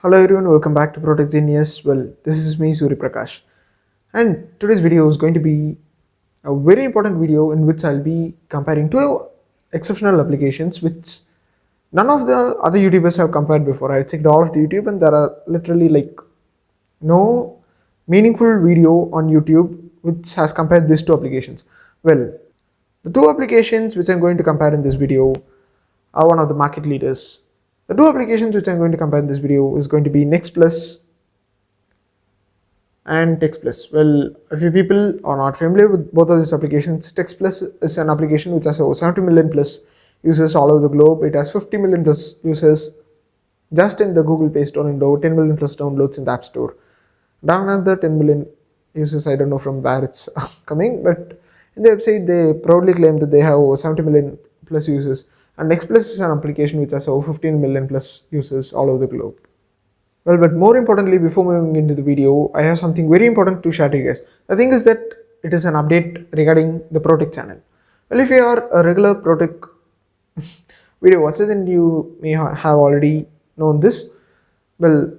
Hello everyone, welcome back to Protech Genius. Well, this is me Suri Prakash, and today's video is going to be a very important video in which I'll be comparing two exceptional applications which none of the other YouTubers have compared before. I checked all of the YouTube and there are literally like no meaningful video on YouTube which has compared these two applications. Well, the two applications which I'm going to compare in this video are one of the market leaders. The two applications which I'm going to compare in this video is going to be Nextplus and Textplus. Well, if you people are not familiar with both of these applications, Textplus is an application which has over 70 million plus users all over the globe. It has 50 million plus users just in the Google Play Store and over 10 million plus downloads in the App Store. Down another 10 million users, I don't know from where it's coming, but in the website they proudly claim that they have over 70 million plus users. And Nextplus is an application which has over 15 million plus users all over the globe. Well, but more importantly, before moving into the video, I have something very important to share to you guys. The thing is that it is an update regarding the Protech channel. Well, if you are a regular Protech video watcher, then you may have already known this. Well,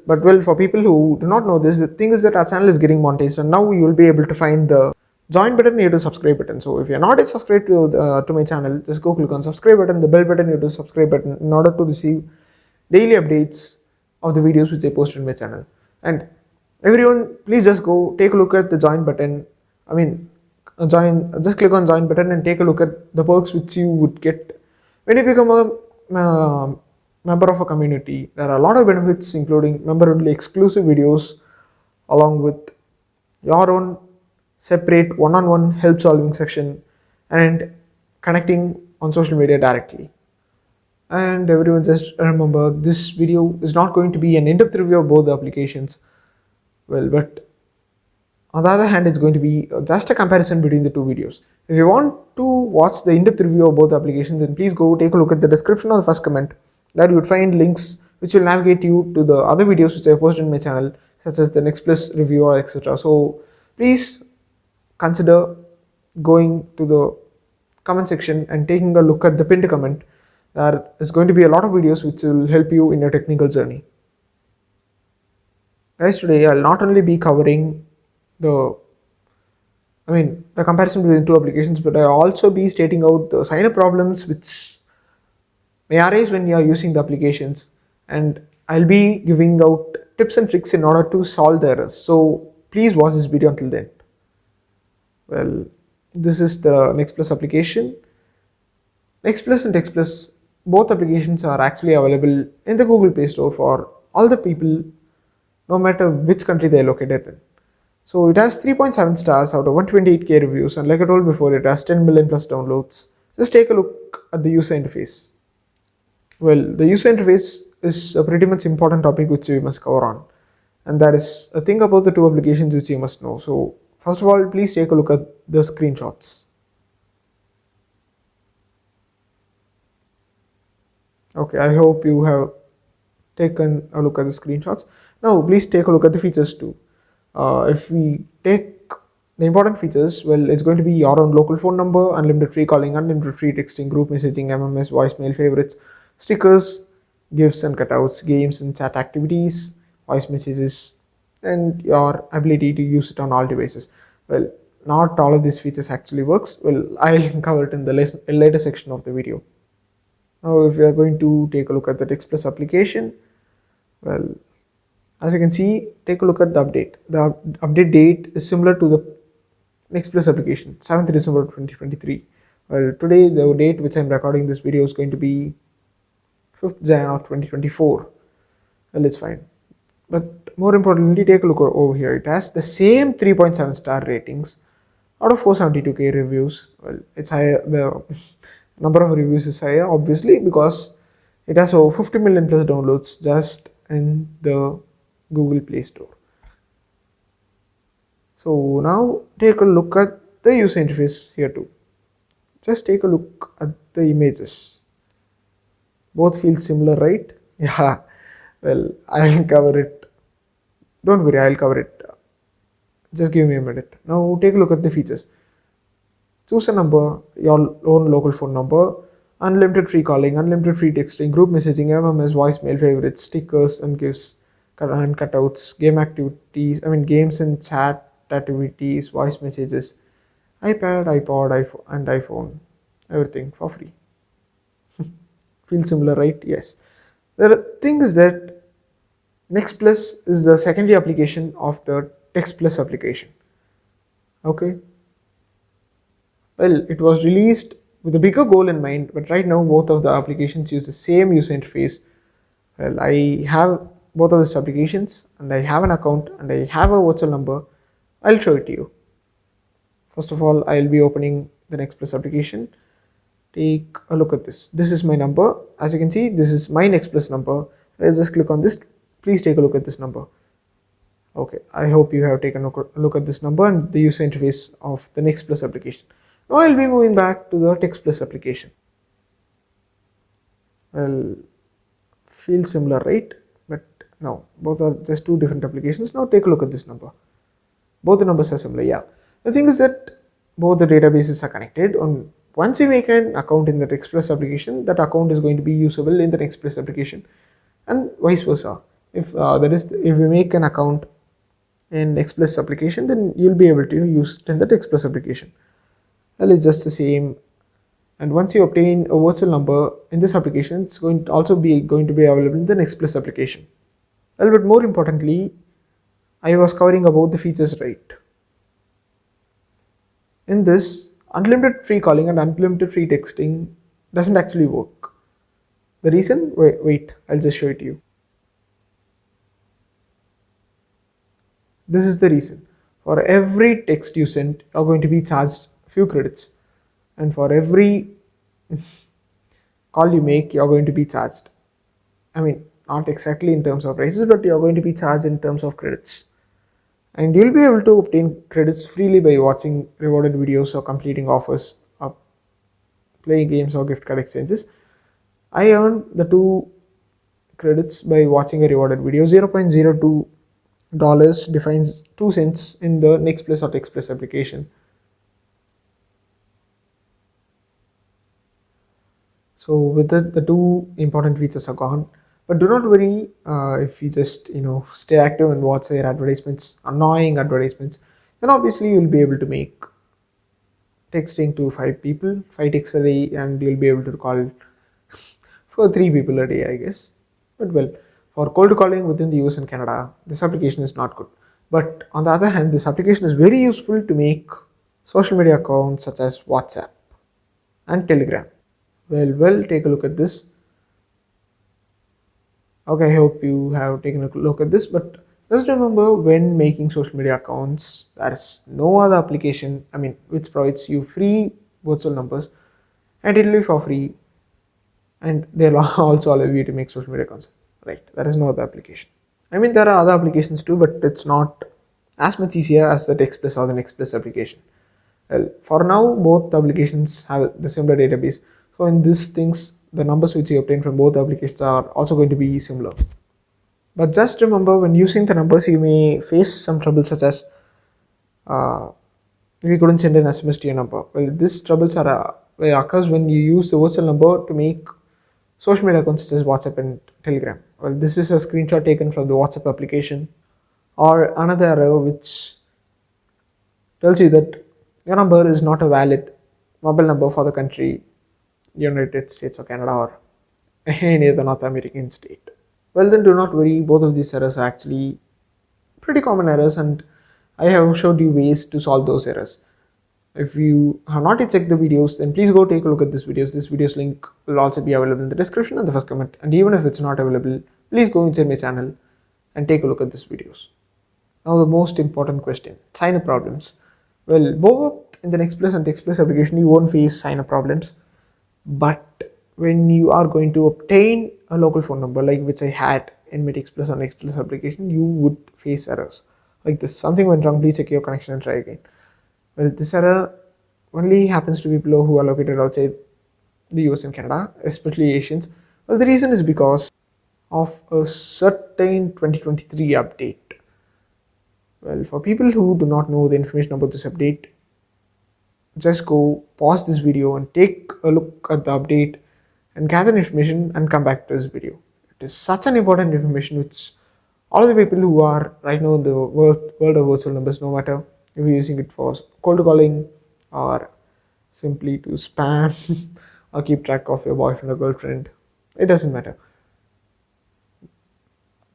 for people who do not know this, the thing is that our channel is getting monetized, and now you will be able to find the join button near to subscribe button. So if you're not yet subscribed to my channel, just go click on subscribe button, the bell button near to subscribe button in order to receive daily updates of the videos which I post in my channel. And everyone, please just go take a look at the join button. Just click on join button and take a look at the perks which you would get when you become a member of a community. There are a lot of benefits, including member-only exclusive videos, along with your own separate one-on-one help solving section and connecting on social media directly. And everyone just remember, this video is not going to be an in-depth review of both the applications. Well, but on the other hand, it's going to be just a comparison between the two videos. If you want to watch the in-depth review of both the applications, then please go take a look at the description of the first comment. There you would find links which will navigate you to the other videos which I posted in my channel, such as the Nextplus review or etc. So please consider going to the comment section and taking a look at the pinned comment. There is going to be a lot of videos which will help you in your technical journey. Guys, today I'll not only be covering the comparison between the two applications, but I'll also be stating out the sign-up problems which may arise when you are using the applications, and I'll be giving out tips and tricks in order to solve the errors. So please watch this video until then. Well, this is the Nextplus application. Nextplus and Textplus, both applications are actually available in the Google Play Store for all the people, no matter which country they are located in. So it has 3.7 stars out of 128k reviews, and like I told before, it has 10 million plus downloads. Just take a look at the user interface. Well, the user interface is a pretty much important topic which we must cover on, and that is a thing about the two applications which you must know. So first of all, please take a look at the screenshots. Okay, I hope you have taken a look at the screenshots. Now please take a look at the features too. If we take the important features, well, it's going to be your own local phone number, unlimited free calling, unlimited free texting, group messaging, MMS, voicemail, favorites, stickers, gifts and cutouts, games and chat activities, voice messages, and your ability to use it on all devices. Well, not all of these features actually works. Well, I'll cover it in the later section of the video. Now, if we are going to take a look at the Textplus application, well, as you can see, take a look at the update. The update date is similar to the Nextplus application, 7th December 2023. Well, today the date which I'm recording this video is going to be 5th January 2024. Well, it's fine. But more importantly, take a look over here. It has the same 3.7 star ratings out of 472k reviews. Well, it's higher. The number of reviews is higher, obviously, because it has over 50 million plus downloads just in the Google Play Store. So now take a look at the user interface here too. Just take a look at the images. Both feel similar, right? Yeah. Well, I'll cover it. Don't worry, I'll cover it. Just give me a minute. Now take a look at the features. Choose a number, your own local phone number, unlimited free calling, unlimited free texting, group messaging, MMS, voicemail, favorites, stickers and gifts, and cutouts, game activities, I mean games and chat activities, voice messages, iPad, iPod, iPhone, and iPhone, everything for free. Feel similar, right? Yes. The thing is that Nextplus is the secondary application of the Textplus application. Okay. Well, it was released with a bigger goal in mind, but right now both of the applications use the same user interface. Well, I have both of these applications and I have an account and I have a virtual number. I'll show it to you. First of all, I'll be opening the Nextplus application. Take a look at this. This is my number. As you can see, this is my Nextplus number. Let's just click on this. Please take a look at this number. Okay, I hope you have taken a look at this number and the user interface of the Nextplus application. Now I'll be moving back to the Textplus application. Well, feel similar, right? But no, both are just two different applications. Now take a look at this number. Both the numbers are similar. Yeah. The thing is that both the databases are connected. On once you make an account in the Textplus application, that account is going to be usable in the Nextplus application, and vice versa. If if we make an account in Textplus application, then you'll be able to use it in the Textplus application. Well, it's just the same. And once you obtain a virtual number in this application, it's going to also be available in the Nextplus application. Well, but more importantly, I was covering about the features, right? In this, unlimited free calling and unlimited free texting doesn't actually work. The reason? Wait, I'll just show it to you. This is the reason. For every text you send, you're going to be charged few credits, and for every call you make, you're going to be charged. I mean, not exactly in terms of prices, but you're going to be charged in terms of credits. And you'll be able to obtain credits freely by watching rewarded videos or completing offers or playing games or gift card exchanges. I earned the 2 credits by watching a rewarded video. $0.02 defines 2 cents in the Nextplus or Textplus application. So with that, the 2 important features are gone. But do not worry if you just stay active and watch their advertisements, annoying advertisements. Then obviously you'll be able to make texting to 5 people, 5 texts a day, and you'll be able to call for 3 people a day, I guess. But well, for cold calling within the US and Canada, this application is not good. But on the other hand, this application is very useful to make social media accounts such as WhatsApp and Telegram. Well, take a look at this. Okay, I hope you have taken a look at this, but just remember, when making social media accounts, there is no other application, which provides you free virtual numbers and it'll be for free, and they'll also allow you to make social media accounts. Right, there is no other application. There are other applications too, but it's not as much easier as the Textplus or the Nextplus application. Well, for now, both the applications have the similar database. So in these things, the numbers which you obtain from both applications are also going to be similar. But just remember, when using the numbers, you may face some trouble, such as we couldn't send an SMS to your number. Well, these troubles occurs when you use the virtual number to make social media accounts such as WhatsApp and Telegram. Well, this is a screenshot taken from the WhatsApp application, or another error which tells you that your number is not a valid mobile number for the country United States or Canada or any other North American state. Well, then do not worry, both of these errors are actually pretty common errors, and I have showed you ways to solve those errors. If you have not yet checked the videos, then please go take a look at these videos. This video's link will also be available in the description and the first comment. And even if it's not available, please go inside my channel and take a look at these videos. Now the most important question, sign-up problems. Well, both in the Nextplus and Textplus application, you won't face sign-up problems. But when you are going to obtain a local phone number, like which I had in my Textplus or Nextplus application, you would face errors like this. Something went wrong, please check your connection and try again. Well, this error only happens to people who are located outside the US and Canada, especially Asians. Well, the reason is because of a certain 2023 update. Well, for people who do not know the information about this update, just go pause this video and take a look at the update and gather information and come back to this video. It is such an important information which all of the people who are right now in the world of virtual numbers, no matter if you're using it for cold calling or simply to spam or keep track of your boyfriend or girlfriend, it doesn't matter.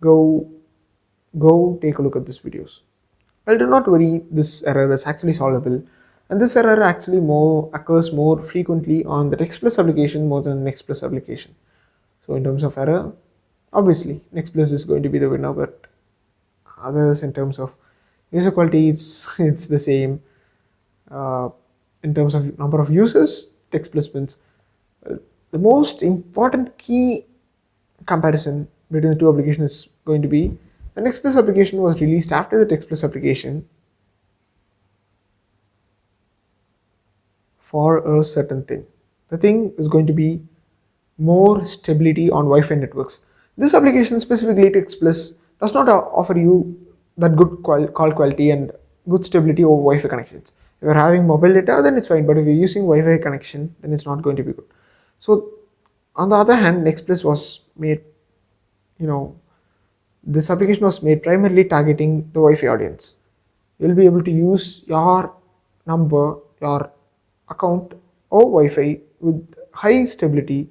Go take a look at these videos. Well, do not worry, this error is actually solvable, and this error actually more occurs more frequently on the Textplus application more than the Nextplus application. So in terms of error, obviously Nextplus is going to be the winner, but others in terms of user quality, it's the same. Uh, in terms of number of users, Textplus wins. The most important key comparison between the two applications is going to be the Nextplus application was released after the Textplus application for a certain thing. The thing is going to be more stability on Wi-Fi networks. This application, specifically Textplus, does not offer you that good call quality and good stability over Wi-Fi connections. If you're having mobile data, then it's fine, but if you're using Wi-Fi connection, then it's not going to be good. So, on the other hand, Nextplus was made, you know, this application was made primarily targeting the Wi-Fi audience. You'll be able to use your number, your account or Wi-Fi with high stability.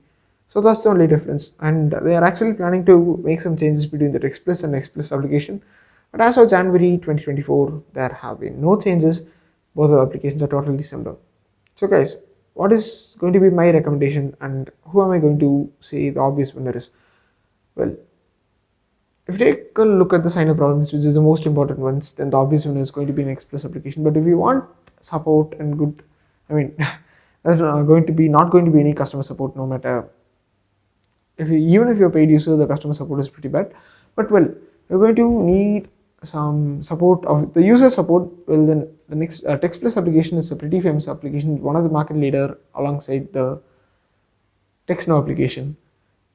So that's the only difference. And they are actually planning to make some changes between the Textplus and Nextplus application. But as of January 2024, there have been no changes. Both the applications are totally similar. So guys, what is going to be my recommendation and who am I going to say the obvious winner is? Well, if you take a look at the sign-up problems, which is the most important ones, then the obvious one is going to be an Nextplus application. But if you want support and good, I mean, there's not going to be any customer support, no matter even if you're a paid user, the customer support is pretty bad. But well, you're going to need some support of the user support. Well, then the next Textplus application is a pretty famous application, one of the market leader alongside the TextNow application.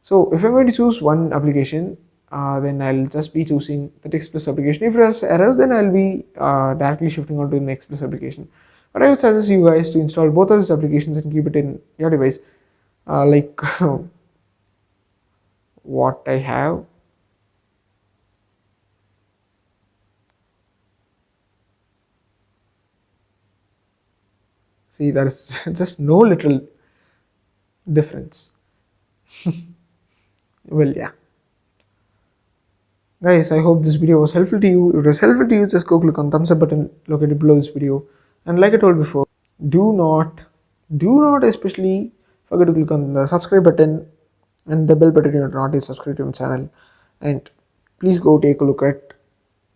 So if I'm going to choose one application, then I'll just be choosing the Textplus application. If it has errors, then I'll be directly shifting on to the Nextplus application. But I would suggest you guys to install both of these applications and keep it in your device. Like what I have. See, there is just no literal difference. Well, yeah. Guys, I hope this video was helpful to you. If it was helpful to you, just go click on thumbs up button located below this video. And like I told before, do not especially forget to click on the subscribe button and the bell button if you're not yet subscribed to my channel. And please go take a look at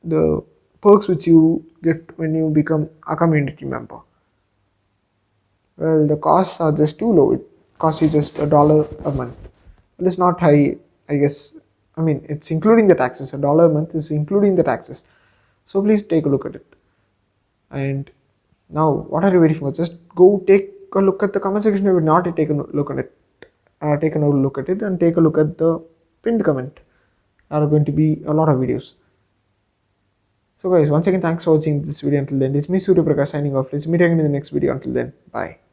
the perks which you get when you become a community member. Well, the costs are just too low. It costs you just $1 a month. Well, it's not high, I guess. I mean, it's including the taxes. $1 a month is including the taxes. So please take a look at it. And now, what are you waiting for? Just go take a look at the comment section if you have not yet taken a look at it. Take a look at it and take a look at the pinned comment. There are going to be a lot of videos. So guys, once again, thanks for watching this video until then. It's me, Surya Prakash, signing off. Let's meet again in the next video. Until then, bye.